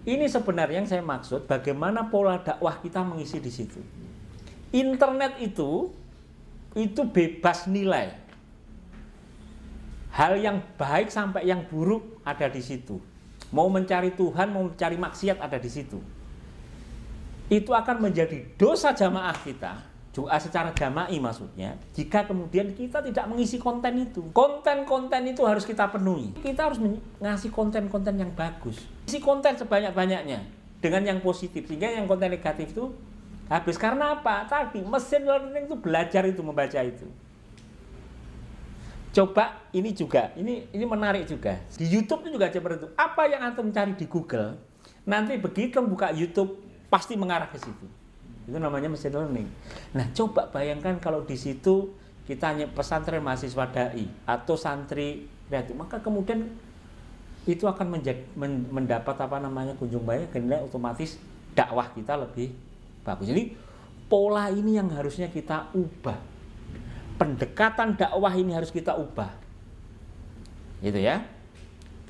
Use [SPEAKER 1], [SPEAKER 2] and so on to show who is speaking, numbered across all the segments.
[SPEAKER 1] Ini sebenarnya yang saya maksud bagaimana pola dakwah kita mengisi di situ. Internet itu bebas nilai. Hal yang baik sampai yang buruk ada di situ. Mau mencari Tuhan, mau mencari maksiat ada di situ. Itu akan menjadi dosa jamaah kita, doa secara jama'i maksudnya, jika kemudian kita tidak mengisi konten itu. Konten-konten itu harus kita penuhi. Kita harus ngasih konten-konten yang bagus. Isi konten sebanyak-banyaknya dengan yang positif, sehingga yang konten negatif itu habis. Karena apa? Tadi mesin learning itu belajar itu, membaca itu. Coba ini juga, ini menarik juga. Di YouTube itu juga seperti itu. Apa yang antum cari di Google, nanti begitu buka YouTube pasti mengarah ke situ. Itu namanya mesin learning. Nah, coba bayangkan kalau di situ kita hanya pesantren mahasiswa dai atau santri kreatif, maka kemudian itu akan mendapat kunjung banyak, dan otomatis dakwah kita lebih bagus. Jadi pola ini yang harusnya kita ubah. Pendekatan dakwah ini harus kita ubah. Gitu ya.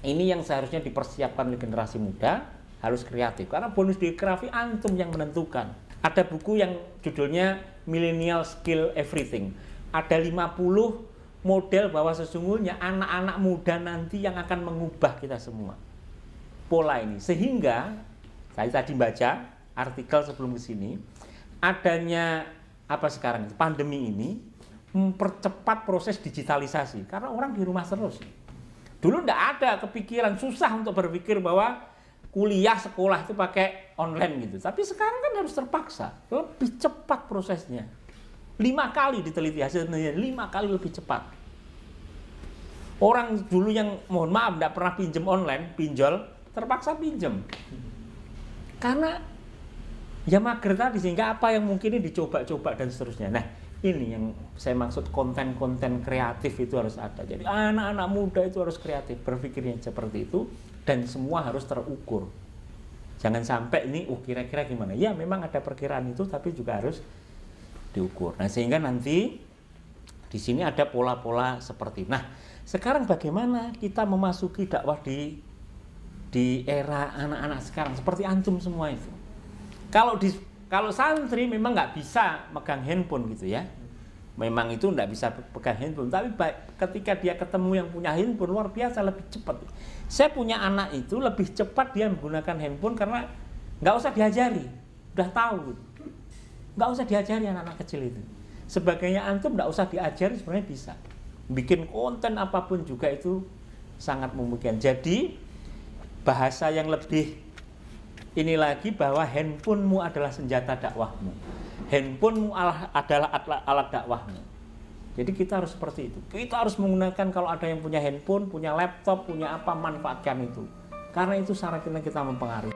[SPEAKER 1] Ini yang seharusnya dipersiapkan oleh generasi muda, harus kreatif. Karena bonus demografi antum yang menentukan. Ada buku yang judulnya Millennial Skill Everything. Ada 50 model bahwa sesungguhnya anak-anak muda nanti yang akan mengubah kita semua. Pola ini. Sehingga saya tadi baca artikel sebelum kesini, adanya sekarang pandemi ini mempercepat proses digitalisasi karena orang di rumah terus. Dulu tidak ada kepikiran, susah untuk berpikir bahwa kuliah sekolah itu pakai online gitu. Tapi sekarang kan harus terpaksa, lebih cepat prosesnya. 5 kali diteliti hasilnya, 5 kali lebih cepat. Orang dulu yang mohon maaf tidak pernah pinjam online, pinjol, terpaksa pinjam. Karena ya mager tadi, sehingga apa yang mungkin ini dicoba-coba dan seterusnya. Nah, ini yang saya maksud, konten-konten kreatif itu harus ada. Jadi anak-anak muda itu harus kreatif, berpikirnya seperti itu, dan semua harus terukur. Jangan sampai ini kira-kira gimana. Ya memang ada perkiraan itu, tapi juga harus diukur. Nah, sehingga nanti di sini ada pola-pola seperti. Nah, sekarang bagaimana kita memasuki dakwah di era anak-anak sekarang seperti antum semua itu. Kalau santri memang nggak bisa megang handphone gitu ya. Memang itu nggak bisa pegang handphone. Tapi ketika dia ketemu yang punya handphone, luar biasa lebih cepat. Saya punya anak itu lebih cepat dia menggunakan handphone karena nggak usah diajari, udah tahu. Nggak usah diajari anak-anak kecil itu. Sebagainya antum nggak usah diajari sebenarnya bisa. Bikin konten apapun juga itu sangat memungkinkan. Jadi bahasa yang lebih ini lagi, bahwa handphonemu adalah senjata dakwahmu. Handphonemu adalah alat dakwahmu. Jadi kita harus seperti itu. Kita harus menggunakan, kalau ada yang punya handphone, punya laptop, punya apa, manfaatkan itu. Karena itu cara kita mempengaruhi.